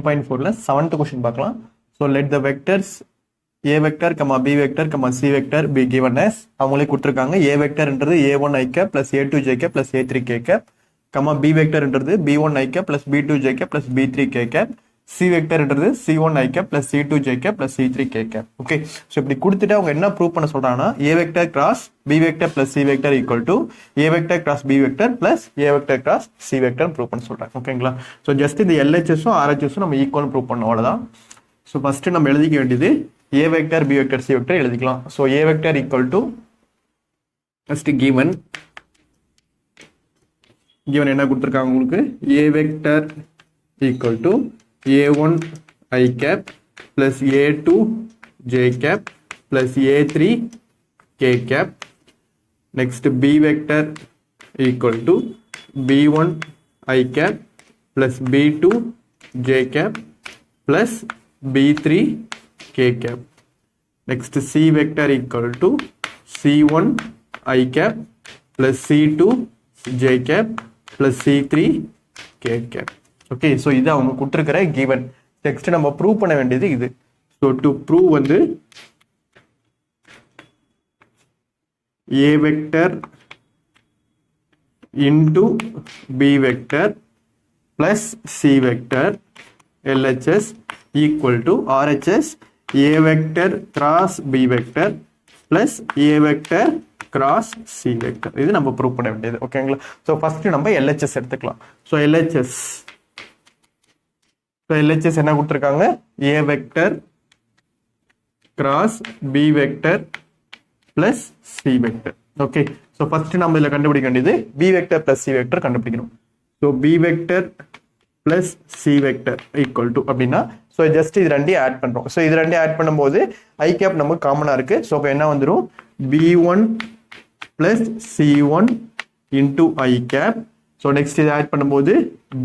1.4 7th question பார்க்கலாம். So let the vectors a vector, b vector, c vector be given as அவங்களே கொடுத்திருக்காங்க. a vector என்றது a1 i cap plus a2 j cap plus a3 k cap, b vector என்றது b1 i cap plus b2 j cap plus b3 k cap, c vector என்றது c1 i cap plus c2 j cap plus c3 k cap. Okay, so இப்படி கொடுத்துட்டு அவங்க என்ன prove பண்ண சொல்றாங்கன்னா a vector cross b vector plus c vector equal to a vector cross b vector plus a vector cross c vector prove பண்ண சொல்றாங்க. ஓகேங்களா? So just இந்த LHSும் RHSும் நம்ம ஈக்குவல் ப்ரூவ் பண்ணோம், அவ்வளோதான். ஸோ ஃபர்ஸ்ட் நம்ம எழுதிக்க வேண்டியது a vector b vector c vector எழுதிக்கலாம். So a vector equal to first given என்ன கொடுத்துருக்காங்க உங்களுக்கு, a vector equal to a1 i cap plus a2 j cap plus a3 k cap. Next b vector equal to b1 i cap plus b2 j cap plus b3 k cap. Next c vector equal to c1 i cap plus c2 j cap plus c3 k cap. Okay, so இது அவங்க கொடுத்துருக்கிற given. Next நம்ம prove பண்ண வேண்டியது இது. So to prove வந்து a vector into b vector plus c vector LHS equal to RHS a vector cross b vector plus a vector cross c vector. இது நம்ம ப்ரூவ் பண்ண வேண்டியது. ஓகேங்களா? ஸோ ஃபர்ஸ்ட் நம்ம LHS எடுத்துக்கலாம். ஸோ LHS என்ன கொடுத்துருக்காங்க, a vector cross b vector plus c vector. Okay, so first நம்ம இதில் கண்டுபிடிக்க வேண்டியது b vector plus c vector கண்டுபிடிக்கணும். So b vector plus c vector equal to அப்படின்னா, ஸோ ஜஸ்ட் இது ரெண்டையும் ஆட் பண்ணுறோம். ஸோ இது ரெண்டையும் ஆட் பண்ணும்போது i கேப் நமக்கு காமனாக இருக்கு. ஸோ இப்போ என்ன வந்துடும், b1 plus c1 into i cap. So next இதை ஆட் பண்ணும்போது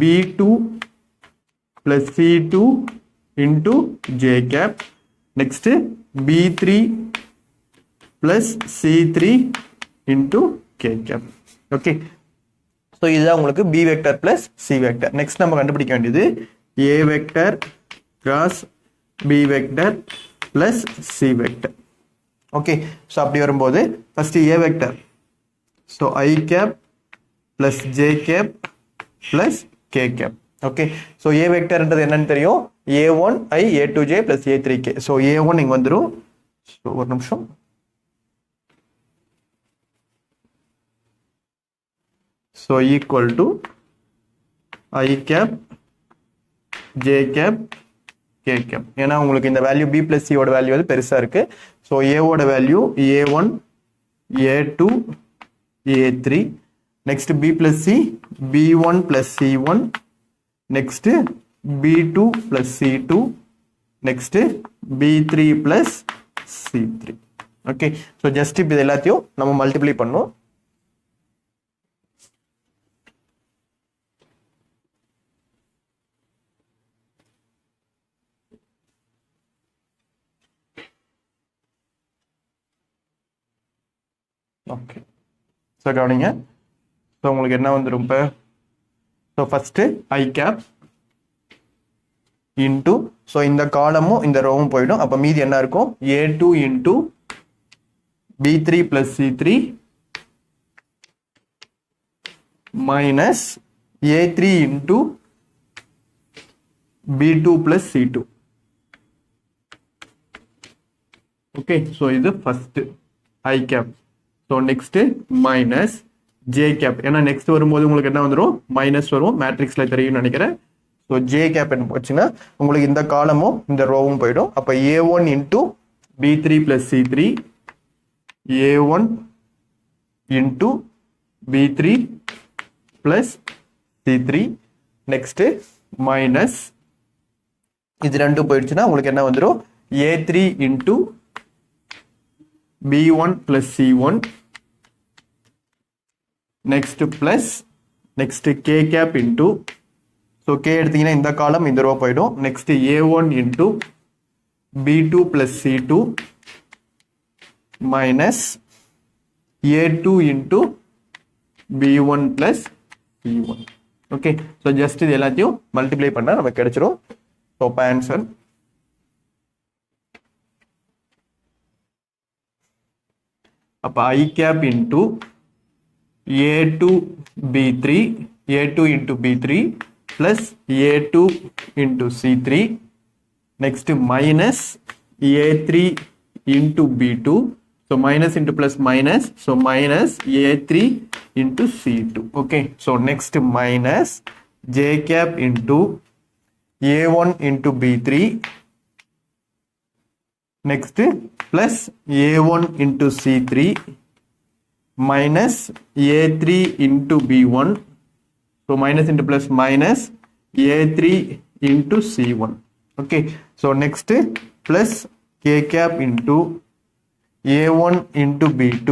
b2 plus c2 into j cap. Next b3 plus c3 into k cap. Okay, so இதுதான் உங்களுக்கு b vector plus c vector. Next நம்ம கண்டுபிடிக்க வேண்டியது a vector cross b vector plus c vector. Okay, so அப்படி வரும்போது first a vector, so i cap plus j cap plus k cap. Okay, so A வெக்டர்ன்றது என்னன்னு தெரியும், a1 i a2 j plus a3 k. ஸோ a1 இங்கே வந்துடும். So ஒரு நிமிஷம், so equal to i cap j cap k cap. ஏன்னா உங்களுக்கு இந்த வேல்யூ b plus c ஓட வேல்யூ வந்து பெருசாக இருக்கு. ஸோ ஏவோட value a1 a2 a3. Next b plus c b1 plus c1. Next b2 plus c2. Next b3 plus c3. Okay, so just இது எல்லாத்தையும் நம்ம மல்டிப்ளை பண்ணோம். ஓகே, ஸோ கவனிங்க. ஸோ உங்களுக்கு என்ன வந்துடும் இப்போ, so first I cap into, so இந்த காலமும் இந்த ரோவும் போயிடும். அப்போ மீதி என்ன இருக்கும், a2 into b3 plus c3 minus a3 into b2 plus c2. Okay, so இது first I cap. So next minus J cap. ஏன்னா நெக்ஸ்ட் வரும்போது உங்களுக்கு என்ன வந்துடும், மைனஸ் வரும், மேட்ரிக்ஸ்ல தெரியும்னு நினைக்கிறேன். ஸோ ஜே கேப் என்ன போச்சுன்னா உங்களுக்கு இந்த காலமும் இந்த ரோவும் போயிடும். அப்போ a1 into b3 plus c3, a1 into b3 plus c3. Next minus இது ரெண்டும் போயிடுச்சுன்னா உங்களுக்கு என்ன வந்துடும், a3 into b1 plus c1. Next plus next k cap into, so k எடுத்தீங்கன்னா இந்த காலம் இந்த ரோ போயிடும். Next a1 into b2 plus c2 minus a2 into b1 plus c1. Okay, so just இது எல்லாத்தையும் மல்டிப்ளை பண்ணால் நமக்கு கிடைச்சிரும். So answer அப்ப I cap into A2 B3 A2 into B3 plus A2 into C3 next minus A3 into B2 so minus into plus minus so minus A3 into C2 okay so next minus J cap into A1 into B3 next plus A1 into C3 minus A3 into B1 so minus into plus minus A3 into C1 okay so next plus K cap into A1 into B2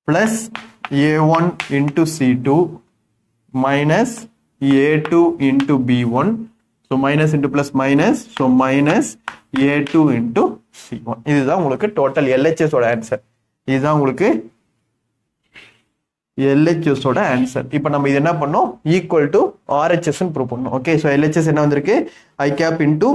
plus A1 into C2 minus A2 into B1 so minus into plus minus so minus A2 into C1 இதுதான் உங்களுக்கு total LHS ஓட answer இதுதான் உங்களுக்கு LHS ஓட answer இப்போ நம்ம இது என்ன பண்ணோம் ஈக்குவல் டு RHS ன்னு ப்ரூவ் பண்ணோம் ஓகே சோ LHS என்ன வந்திருக்கு I cap into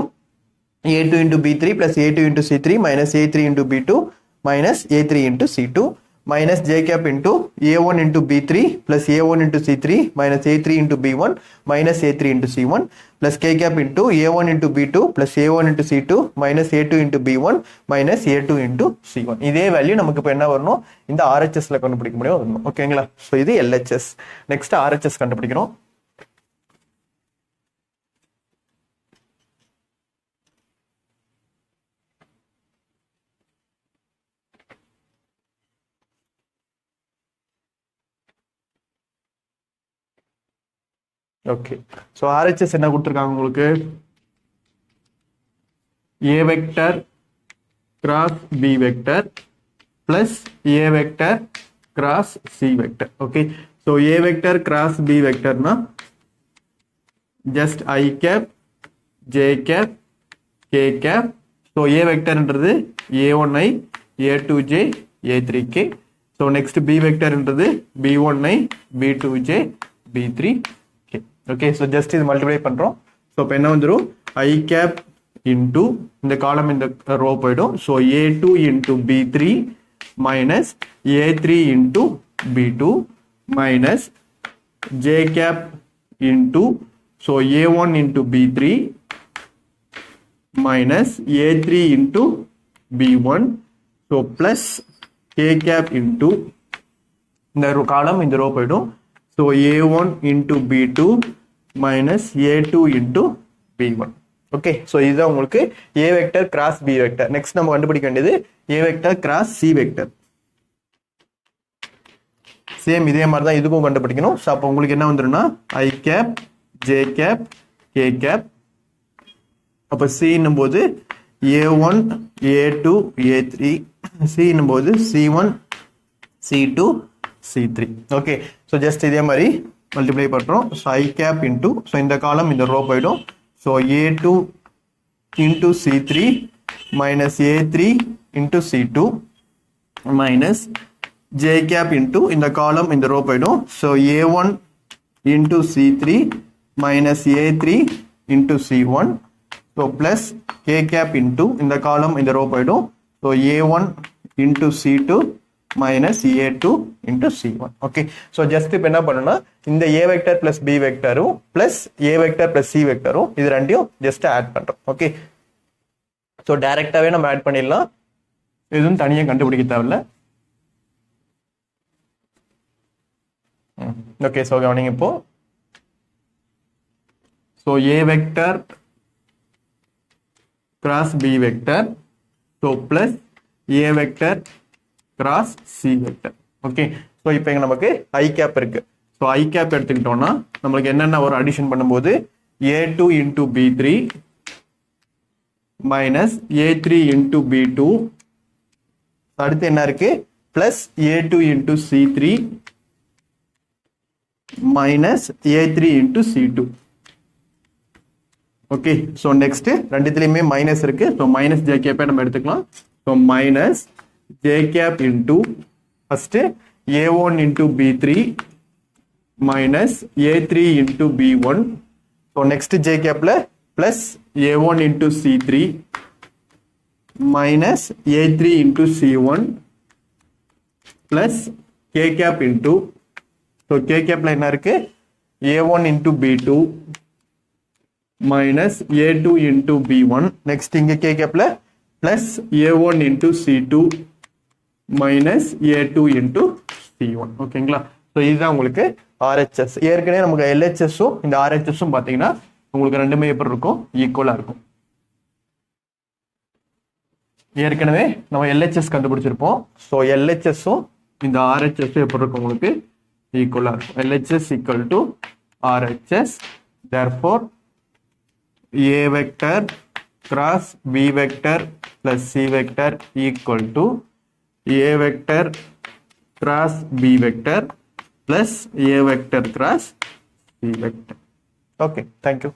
A2 into B3 plus A2 into C3 minus A3 into B2 minus A3 into C2 minus J cap into A1 into B3 plus A1 into C3 minus A3 into B1 minus A3 into C1 plus K cap into A1 into B2 plus A1 into C2 minus A2 into B1 minus A2 into C1 இதே value நமக்கு இப்போ என்ன வரணும் இந்த RHS ல கண்டுபிடிக்க முடியும் வரணும் ஓகேங்களா சோ இது LHS நெக்ஸ்ட் RHS கண்டுபிடிக்கிறோம் okay so RHS என்ன கொடுத்திருக்காங்க உங்களுக்கு A vector cross B vector plus A vector cross C vector okay so A vector cross B vector na just I cap J cap K cap so A vector என்றது A1I A2J A3K so next B vector என்றது B1I B2J B3 okay so just இது multiply பண்றோம் so இப்போ என்ன வந்துரும் I cap into இந்த காலம் இந்த ரோ போய்டும் so A2 into B3 minus A3 into B2 minus J cap into so A1 into B3 minus A3 into B1 so plus K cap into இந்த காலம் இந்த ரோ போய்டும் so A1 into B2 minus A2 into B1 okay so இதுதான் உங்களுக்கு A vector cross B vector next நம்ம கண்டுபிடிக்க வேண்டியது A vector cross C vector same இதே மாதிரி தான் இதுக்கும் கண்டுபிடிக்கணும் சோ அப்ப உங்களுக்கு என்ன வந்துரும்னா I cap J cap K cap அப்ப C ன்னும்போது A1 A2 A3 C ன்னும்போது C1 C2 C3 okay so just இதே மாதிரி மல்டிப்ளை பண்றோம் so I cap into so இந்த காலம் இந்த ரோ போய்டும் so A2 into C3 minus A3 into C2 minus J cap into இந்த காலம் இந்த ரோ போய்டும் so A1 into C3 minus A3 into C1 so plus K cap into இந்த காலம் இந்த ரோ போய்டும் so A1 into C2 minus A2 into C1 okay so just இப்ப என்ன பண்ணனும்னா இந்த A vector plus B vector plus A vector plus C vector இது ரெண்டையும் just add பண்றோம் okay so டைரக்டாவே நம்ம ஆட் பண்ணிடலாம் எதுவும் தனியா கண்டுபிடிக்க தேவையில்ல okay so கவனிங்க இப்போ so A vector cross B vector so plus A vector cross C vector okay so இப்போ இங்க நமக்கு I cap இருக்கு so I cap எடுத்துக்கிட்டோம்னா நமக்கு என்னென்ன ஒரு அடிஷன் பண்ணும்போது A2 into B3 minus A3 into B2 அடுத்து என்ன இருக்கு plus A2 into C3 minus A3 into C2 okay so next ரெண்டுத்துலயுமே மைனஸ் இருக்கு so minus J cap நம்ம எடுத்துக்கலாம் so minus J cap into first A1 into B3 minus A3 into B1 so next j capல plus a1 into c3 minus a3 into c1 plus k cap into, so k capல என்ன இருக்கு a1 into b2 minus a2 into b1, next இங்க k capல plus a1 into c2 minus a2 into c1. ஓகேங்களா? So இதுதான் உங்களுக்கு RHS. ஏற்கனவே நமக்கு LHSும் இந்த RHSும் பார்த்தீங்கன்னா உங்களுக்கு ரெண்டுமே எப்படி இருக்கும், ஈக்குவலா இருக்கும். ஏற்கனவே நம்ம LHS கண்டுபிடிச்சிருப்போம். ஸோ LHSும் இந்த RHSும் எப்படி இருக்கும், உங்களுக்கு ஈக்குவலா இருக்கும். LHS equal to RHS. Therefore A vector cross B vector plus C vector equal to A vector cross B vector plus A vector cross C vector. Okay, thank you.